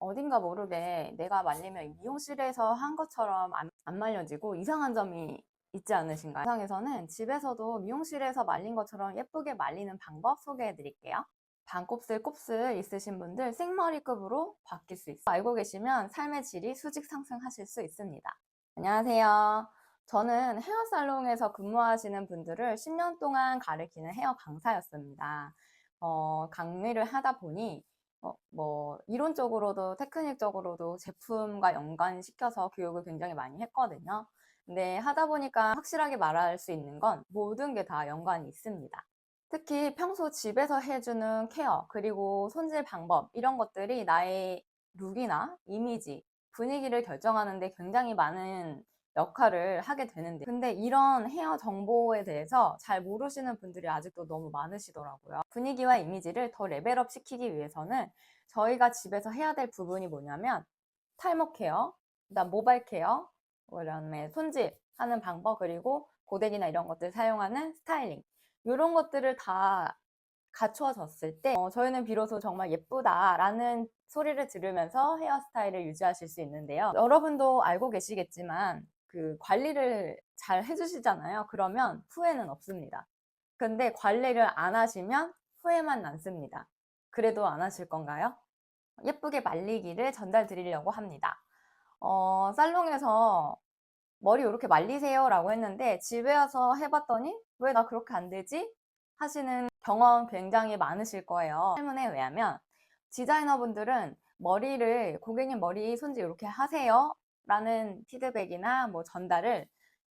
어딘가 모르게 내가 말리면 미용실에서 한 것처럼 안 말려지고 이상한 점이 있지 않으신가요? 영상에서는 집에서도 미용실에서 말린 것처럼 예쁘게 말리는 방법 소개해 드릴게요. 반곱슬 곱슬 있으신 분들 생머리급으로 바뀔 수 있어요. 알고 계시면 삶의 질이 수직 상승하실 수 있습니다. 안녕하세요. 저는 헤어살롱에서 근무하시는 분들을 10년 동안 가르치는 헤어 강사였습니다. 강의를 하다 보니 이론적으로도 테크닉적으로도 제품과 연관시켜서 교육을 굉장히 많이 했거든요. 근데 하다 보니까 확실하게 말할 수 있는 건 모든 게 다 연관이 있습니다. 특히 평소 집에서 해주는 케어, 그리고 손질 방법, 이런 것들이 나의 룩이나 이미지, 분위기를 결정하는 데 굉장히 많은 역할을 하게 되는데, 근데 이런 헤어 정보에 대해서 잘 모르시는 분들이 아직도 너무 많으시더라고요. 분위기와 이미지를 더 레벨업 시키기 위해서는 저희가 집에서 해야 될 부분이 뭐냐면 탈모 케어, 그다음 모발 케어, 그다음에 손질하는 방법, 그리고 고데기나 이런 것들 사용하는 스타일링, 이런 것들을 다 갖추어졌을 때 저희는 비로소 정말 예쁘다라는 소리를 들으면서 헤어스타일을 유지하실 수 있는데요. 여러분도 알고 계시겠지만 그 관리를 잘 해주시잖아요. 그러면 후회는 없습니다. 근데 관리를 안 하시면 후회만 남습니다. 그래도 안 하실 건가요? 예쁘게 말리기를 전달 드리려고 합니다. 살롱에서 머리 이렇게 말리세요 라고 했는데 집에 와서 해봤더니 왜 나 그렇게 안 되지? 하시는 경험 굉장히 많으실 거예요. 때문에 왜냐면 디자이너분들은 머리를 고객님 머리 손질 이렇게 하세요 라는 피드백이나 전달을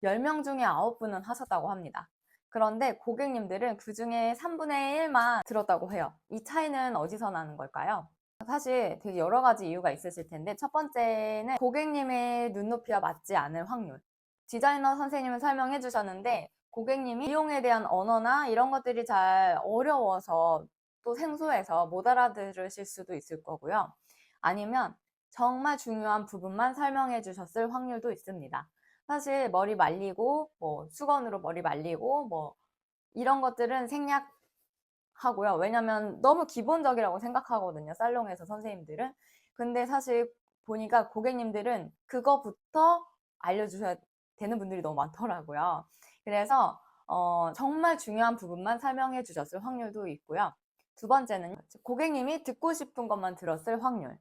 10명 중에 9분은 하셨다고 합니다. 그런데 고객님들은 그 중에 3분의 1만 들었다고 해요. 이 차이는 어디서 나는 걸까요? 사실 되게 여러 가지 이유가 있으실 텐데, 첫 번째는 고객님의 눈높이와 맞지 않을 확률. 디자이너 선생님은 설명해 주셨는데 고객님이 비용에 대한 언어나 이런 것들이 잘 어려워서 또 생소해서 못 알아들으실 수도 있을 거고요. 아니면 정말 중요한 부분만 설명해 주셨을 확률도 있습니다. 사실 머리 말리고 수건으로 머리 말리고 이런 것들은 생략하고요. 왜냐면 너무 기본적이라고 생각하거든요, 살롱에서 선생님들은. 근데 사실 보니까 고객님들은 그거부터 알려주셔야 되는 분들이 너무 많더라고요. 그래서 정말 중요한 부분만 설명해 주셨을 확률도 있고요. 두 번째는 고객님이 듣고 싶은 것만 들었을 확률.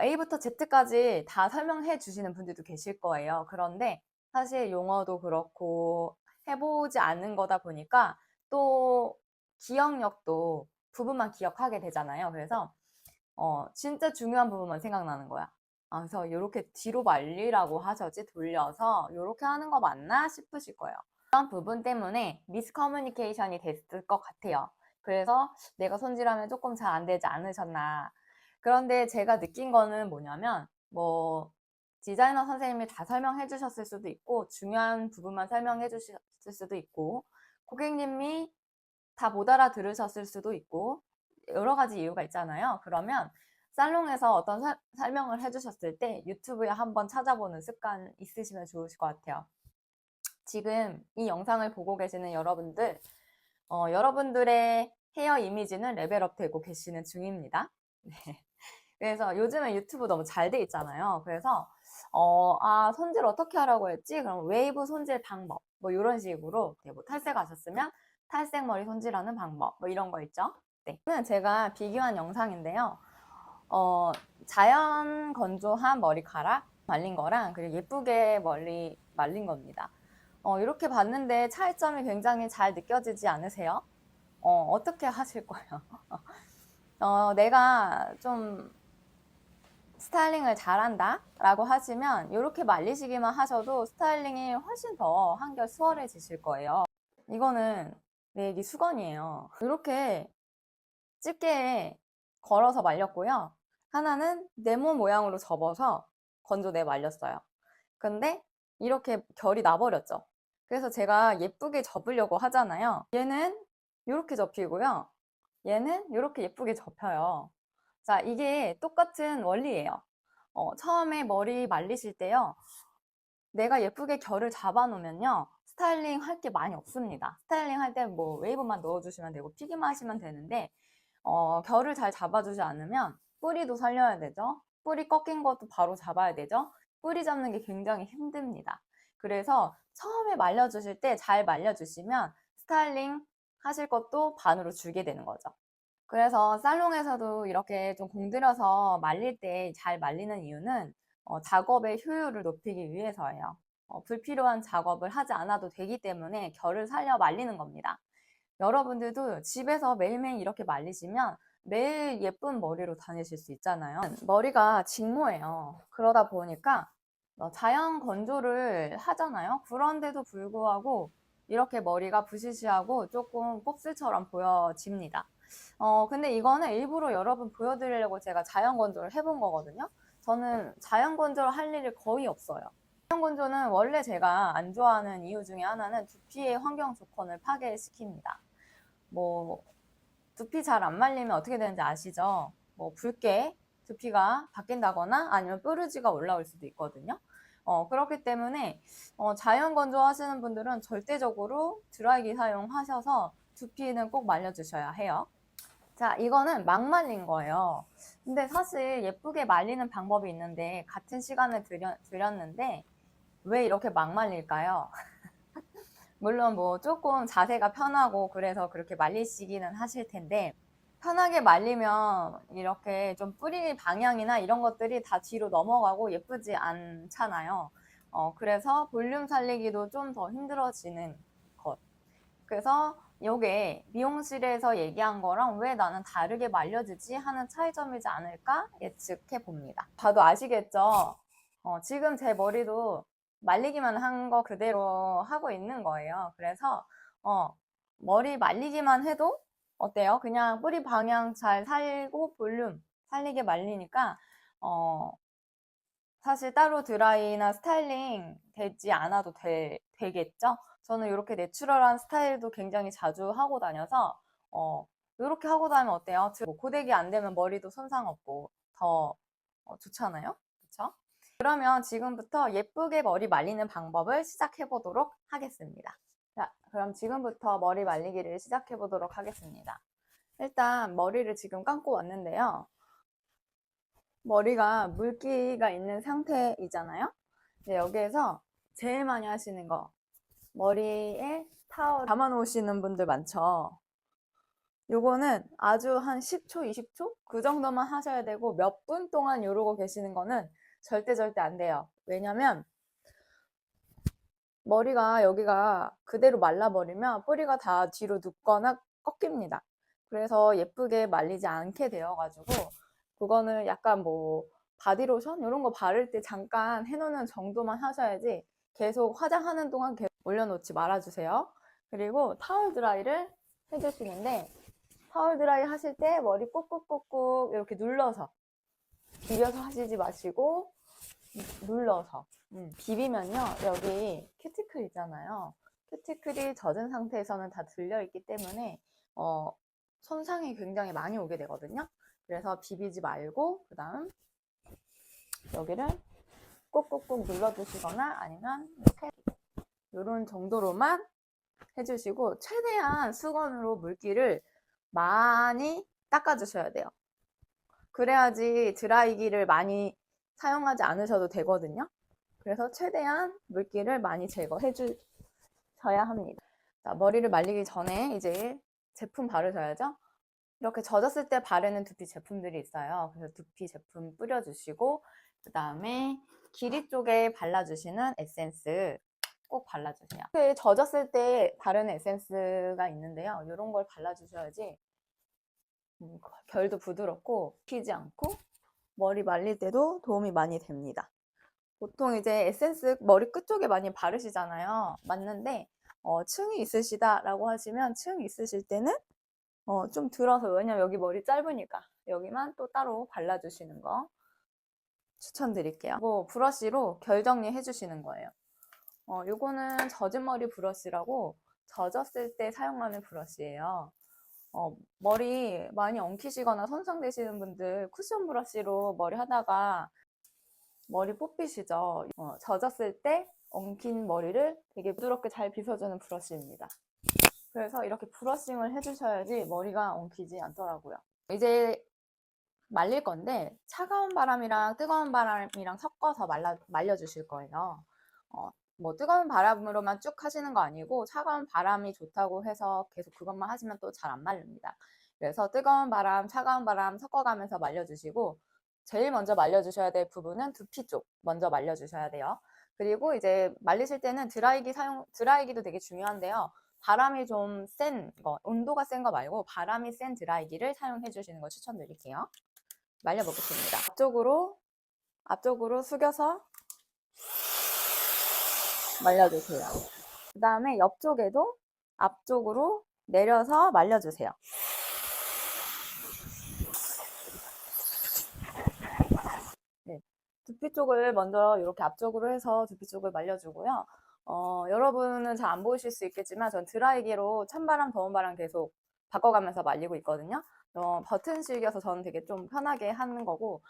A부터 Z까지 다 설명해 주시는 분들도 계실 거예요. 그런데 사실 용어도 그렇고 해보지 않은 거다 보니까 또 기억력도 부분만 기억하게 되잖아요. 그래서 진짜 중요한 부분만 생각나는 거야. 그래서 이렇게 뒤로 말리라고 하셔지 돌려서 이렇게 하는 거 맞나 싶으실 거예요. 그런 부분 때문에 미스커뮤니케이션이 됐을 것 같아요. 그래서 내가 손질하면 조금 잘 안 되지 않으셨나. 그런데 제가 느낀 거는 뭐냐면 디자이너 선생님이 다 설명해 주셨을 수도 있고 중요한 부분만 설명해 주셨을 수도 있고 고객님이 다 못 알아들으셨을 수도 있고 여러 가지 이유가 있잖아요. 그러면 살롱에서 어떤 설명을 해주셨을 때 유튜브에 한번 찾아보는 습관 있으시면 좋으실 것 같아요. 지금 이 영상을 보고 계시는 여러분들, 여러분들의 헤어 이미지는 레벨업 되고 계시는 중입니다. 네. 그래서 요즘은 유튜브 너무 잘 돼 있잖아요. 그래서 손질 어떻게 하라고 했지? 그럼 웨이브 손질 방법 이런 식으로 탈색하셨으면 탈색 머리 손질하는 방법 이런 거 있죠. 네. 이거는 제가 비교한 영상인데요. 자연 건조한 머리카락 말린 거랑 그리고 예쁘게 머리 말린 겁니다. 이렇게 봤는데 차이점이 굉장히 잘 느껴지지 않으세요? 어떻게 하실 거예요? 내가 좀 스타일링을 잘한다 라고 하시면 이렇게 말리시기만 하셔도 스타일링이 훨씬 더 한결 수월해지실 거예요. 이거는 내기 수건이에요. 이렇게 집게에 걸어서 말렸고요. 하나는 네모 모양으로 접어서 건조대에 말렸어요. 근데 이렇게 결이 나버렸죠. 그래서 제가 예쁘게 접으려고 하잖아요. 얘는 이렇게 접히고요. 얘는 이렇게 예쁘게 접혀요. 자, 이게 똑같은 원리예요. 처음에 머리 말리실 때요. 내가 예쁘게 결을 잡아 놓으면요. 스타일링 할 게 많이 없습니다. 스타일링 할 때 웨이브만 넣어주시면 되고 튀기만 하시면 되는데 결을 잘 잡아주지 않으면 뿌리도 살려야 되죠. 뿌리 꺾인 것도 바로 잡아야 되죠. 뿌리 잡는 게 굉장히 힘듭니다. 그래서 처음에 말려주실 때 잘 말려주시면 스타일링 하실 것도 반으로 줄게 되는 거죠. 그래서 살롱에서도 이렇게 좀 공들여서 말릴 때 잘 말리는 이유는 작업의 효율을 높이기 위해서예요. 불필요한 작업을 하지 않아도 되기 때문에 결을 살려 말리는 겁니다. 여러분들도 집에서 매일매일 이렇게 말리시면 매일 예쁜 머리로 다니실 수 있잖아요. 머리가 직모예요. 그러다 보니까 자연 건조를 하잖아요. 그런데도 불구하고 이렇게 머리가 부시시하고 조금 곱슬처럼 보여집니다. 근데 이거는 일부러 여러분 보여드리려고 제가 자연 건조를 해본 거거든요. 저는 자연 건조를 할 일이 거의 없어요. 자연 건조는 원래 제가 안 좋아하는 이유 중에 하나는 두피의 환경 조건을 파괴시킵니다. 뭐 두피 잘 안 말리면 어떻게 되는지 아시죠? 뭐 붉게 두피가 바뀐다거나 아니면 뾰루지가 올라올 수도 있거든요. 그렇기 때문에 자연 건조 하시는 분들은 절대적으로 드라이기 사용하셔서 두피는 꼭 말려주셔야 해요. 자, 이거는 막 말린 거예요. 근데 사실 예쁘게 말리는 방법이 있는데 같은 시간을 들였는데 왜 이렇게 막 말릴까요? 물론 뭐 조금 자세가 편하고 그래서 그렇게 말리시기는 하실 텐데 편하게 말리면 이렇게 좀 뿌리 방향이나 이런 것들이 다 뒤로 넘어가고 예쁘지 않잖아요. 그래서 볼륨 살리기도 좀 더 힘들어지는 것. 그래서 이게 미용실에서 얘기한 거랑 왜 나는 다르게 말려주지 하는 차이점이지 않을까 예측해 봅니다. 봐도 아시겠죠? 지금 제 머리도 말리기만 한 거 그대로 하고 있는 거예요. 그래서 머리 말리기만 해도 어때요? 그냥 뿌리 방향 잘 살고 볼륨 살리게 말리니까 사실 따로 드라이나 스타일링 되지 않아도 되겠죠? 저는 이렇게 내추럴한 스타일도 굉장히 자주 하고 다녀서 이렇게 하고 다니면 어때요? 뭐 고데기 안 되면 머리도 손상 없고 더 좋잖아요? 그렇죠? 그러면 지금부터 예쁘게 머리 말리는 방법을 시작해 보도록 하겠습니다. 자, 그럼 지금부터 머리 말리기를 시작해 보도록 하겠습니다. 일단 머리를 지금 감고 왔는데요. 머리가 물기가 있는 상태이잖아요. 네, 여기에서 제일 많이 하시는 거 머리에 타월 담아 놓으시는 분들 많죠. 요거는 아주 한 10초, 20초? 그 정도만 하셔야 되고 몇 분 동안 이러고 계시는 거는 절대 안 돼요. 왜냐면 머리가 여기가 그대로 말라버리면 뿌리가 다 뒤로 눕거나 꺾입니다. 그래서 예쁘게 말리지 않게 되어가지고 그거는 약간 뭐 바디로션 이런 거 바를 때 잠깐 해놓는 정도만 하셔야지 계속 화장하는 동안 계속 올려놓지 말아주세요. 그리고 타월 드라이를 해주시는데 타월 드라이 하실 때 머리 꾹꾹꾹꾹 이렇게 눌러서 비벼서 하시지 마시고 눌러서 비비면요 여기 큐티클 있잖아요. 큐티클이 젖은 상태에서는 다 들려있기 때문에 손상이 굉장히 많이 오게 되거든요. 그래서 비비지 말고 그 다음 여기를 꾹꾹꾹 눌러주시거나 아니면 이렇게 이런 정도로만 해주시고 최대한 수건으로 물기를 많이 닦아주셔야 돼요. 그래야지 드라이기를 많이 사용하지 않으셔도 되거든요. 그래서 최대한 물기를 많이 제거해 주셔야 합니다. 자, 머리를 말리기 전에 이제 제품 바르셔야죠. 이렇게 젖었을 때 바르는 두피 제품들이 있어요. 그래서 두피 제품 뿌려주시고 그 다음에 길이 쪽에 발라주시는 에센스 꼭 발라주세요. 젖었을 때 바르는 에센스가 있는데요. 이런 걸 발라주셔야지 결도 부드럽고 튀지 않고 머리 말릴 때도 도움이 많이 됩니다. 보통 이제 에센스 머리 끝쪽에 많이 바르시잖아요. 맞는데 층이 있으시다라고 하시면 층 있으실 때는 좀 들어서 왜냐면 여기 머리 짧으니까 여기만 또 따로 발라주시는 거 추천드릴게요. 그리고 브러쉬로 결 정리해 주시는 거예요. 요거는 젖은 머리 브러쉬라고 젖었을 때 사용하는 브러쉬예요. 머리 많이 엉키시거나 손상되시는 분들 쿠션 브러쉬로 머리 하다가 머리 뽑히시죠? 젖었을 때 엉킨 머리를 되게 부드럽게 잘 빗어주는 브러쉬입니다. 그래서 이렇게 브러싱을 해주셔야지 머리가 엉키지 않더라고요. 이제 말릴 건데 차가운 바람이랑 뜨거운 바람이랑 섞어서 말려주실 거예요. 뭐 뜨거운 바람으로만 쭉 하시는 거 아니고 차가운 바람이 좋다고 해서 계속 그것만 하시면 또 잘 안 말립니다. 그래서 뜨거운 바람, 차가운 바람 섞어가면서 말려주시고 제일 먼저 말려주셔야 될 부분은 두피 쪽 먼저 말려주셔야 돼요. 그리고 이제 말리실 때는 드라이기도 되게 중요한데요. 바람이 좀 센 거, 온도가 센 거 말고 바람이 센 드라이기를 사용해 주시는 걸 추천드릴게요. 말려보겠습니다. 앞쪽으로 숙여서 말려주세요. 그 다음에 옆쪽에도 앞쪽으로 내려서 말려주세요. 네. 두피 쪽을 먼저 이렇게 앞쪽으로 해서 두피 쪽을 말려주고요. 여러분은 잘 안 보이실 수 있겠지만 전 드라이기로 찬바람, 더운바람 계속 바꿔가면서 말리고 있거든요. 버튼식이어서 저는 되게 좀 편하게 하는 거고,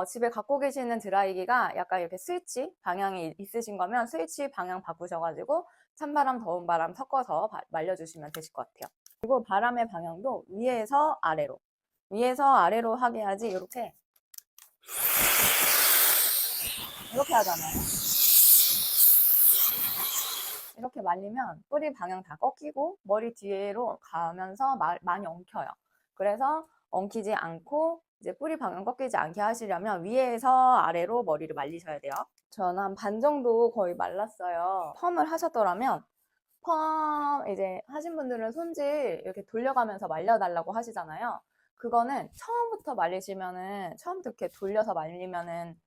집에 갖고 계시는 드라이기가 약간 이렇게 스위치 방향이 있으신 거면 스위치 방향 바꾸셔가지고 찬바람, 더운바람 섞어서 말려주시면 되실 것 같아요. 그리고 바람의 방향도 위에서 아래로 하게 해야지 이렇게 하잖아요. 이렇게 말리면 뿌리 방향 다 꺾이고 머리 뒤로 가면서 많이 엉켜요. 그래서 엉키지 않고 이제 뿌리 방향 꺾이지 않게 하시려면 위에서 아래로 머리를 말리셔야 돼요. 저는 한 반 정도 거의 말랐어요. 펌을 하셨더라면 펌 이제 하신 분들은 손질 이렇게 돌려가면서 말려달라고 하시잖아요. 그거는 처음부터 이렇게 돌려서 말리면은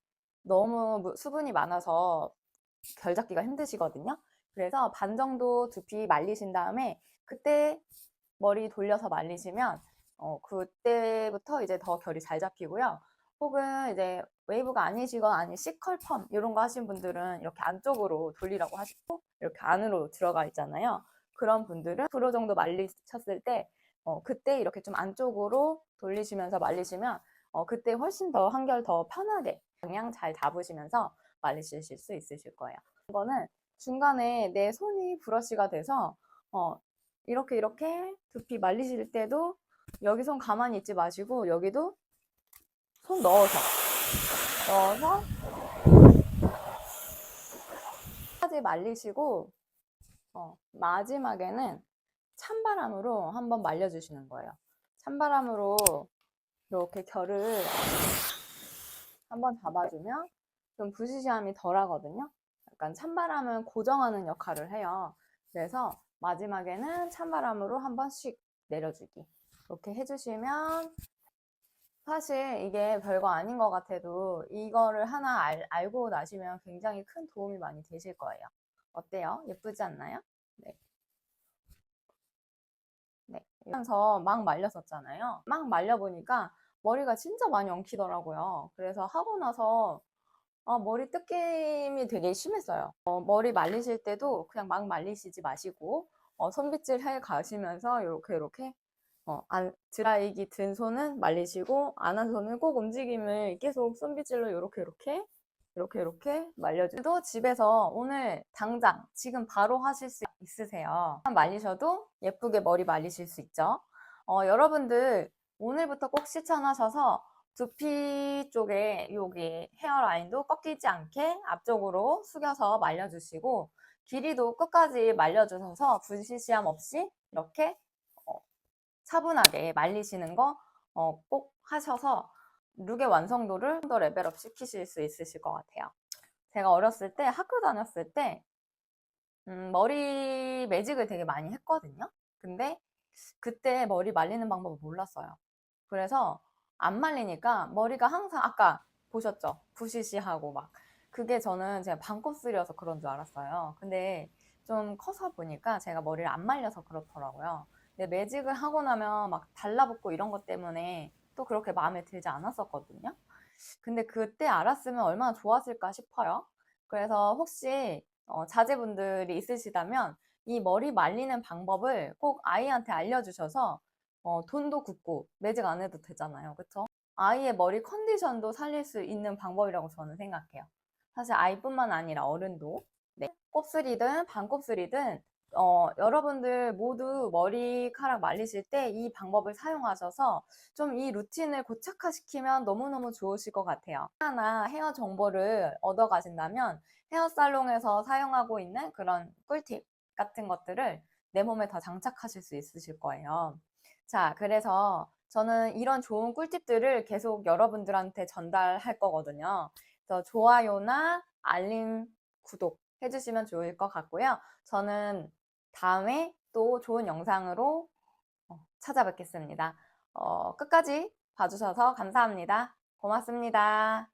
너무 수분이 많아서 결 잡기가 힘드시거든요. 그래서 반 정도 두피 말리신 다음에 그때 머리 돌려서 말리시면 그때부터 이제 더 결이 잘 잡히고요. 혹은 이제 웨이브가 아니시거나 아니 C컬 펌 이런 거 하신 분들은 이렇게 안쪽으로 돌리라고 하시고 이렇게 안으로 들어가 있잖아요. 그런 분들은 10% 정도 말리셨을 때 그때 이렇게 좀 안쪽으로 돌리시면서 말리시면 그때 훨씬 더 한결 더 편하게 방향 잘 잡으시면서 말리실 수 있으실 거예요. 이거는 중간에 내 손이 브러쉬가 돼서 이렇게 두피 말리실 때도 여기 손 가만히 있지 마시고 여기도 손 넣어서 끝까지 말리시고 마지막에는 찬바람으로 한번 말려주시는 거예요. 찬바람으로 이렇게 결을 한번 잡아주면 좀 부시시함이 덜 하거든요. 약간 찬바람은 고정하는 역할을 해요. 그래서 마지막에는 찬바람으로 한 번씩 내려주기. 이렇게 해주시면 사실 이게 별거 아닌 것 같아도 이거를 하나 알고 나시면 굉장히 큰 도움이 많이 되실 거예요. 어때요? 예쁘지 않나요? 네. 네. 이러면서 막 말렸었잖아요. 막 말려보니까 머리가 진짜 많이 엉키더라고요. 그래서 하고 나서 머리 뜯김이 되게 심했어요. 머리 말리실 때도 그냥 막 말리시지 마시고 손빗질 해 가시면서 이렇게 드라이기 든 손은 말리시고 안 한 손은 꼭 움직임을 계속 손빗질로 이렇게 말려주도 집에서 오늘 당장 지금 바로 하실 수 있으세요. 말리셔도 예쁘게 머리 말리실 수 있죠. 여러분들 오늘부터 꼭 실천하셔서 두피 쪽에 여기 헤어라인도 꺾이지 않게 앞쪽으로 숙여서 말려주시고 길이도 끝까지 말려주셔서 부시시함 없이 이렇게 차분하게 말리시는 거 꼭 하셔서 룩의 완성도를 더 레벨업 시키실 수 있으실 것 같아요. 제가 어렸을 때 학교 다녔을 때 머리 매직을 되게 많이 했거든요. 근데 그때 머리 말리는 방법을 몰랐어요. 그래서 안 말리니까 머리가 항상 아까 보셨죠? 부시시하고 막 그게 저는 제가 반곱슬이어서 그런 줄 알았어요. 근데 좀 커서 보니까 제가 머리를 안 말려서 그렇더라고요. 근데 매직을 하고 나면 막 달라붙고 이런 것 때문에 또 그렇게 마음에 들지 않았었거든요. 근데 그때 알았으면 얼마나 좋았을까 싶어요. 그래서 혹시 자제분들이 있으시다면 이 머리 말리는 방법을 꼭 아이한테 알려주셔서 돈도 굳고 매직 안 해도 되잖아요. 그쵸? 아이의 머리 컨디션도 살릴 수 있는 방법이라고 저는 생각해요. 사실 아이뿐만 아니라 어른도 네. 곱슬이든 반곱슬이든 여러분들 모두 머리카락 말리실 때 이 방법을 사용하셔서 좀 이 루틴을 고착화시키면 너무너무 좋으실 것 같아요. 하나 헤어 정보를 얻어 가신다면 헤어살롱에서 사용하고 있는 그런 꿀팁 같은 것들을 내 몸에 더 장착하실 수 있으실 거예요. 자, 그래서 저는 이런 좋은 꿀팁들을 계속 여러분들한테 전달할 거거든요. 그래서 좋아요나 알림, 구독 해주시면 좋을 것 같고요. 저는 다음에 또 좋은 영상으로 찾아뵙겠습니다. 끝까지 봐주셔서 감사합니다. 고맙습니다.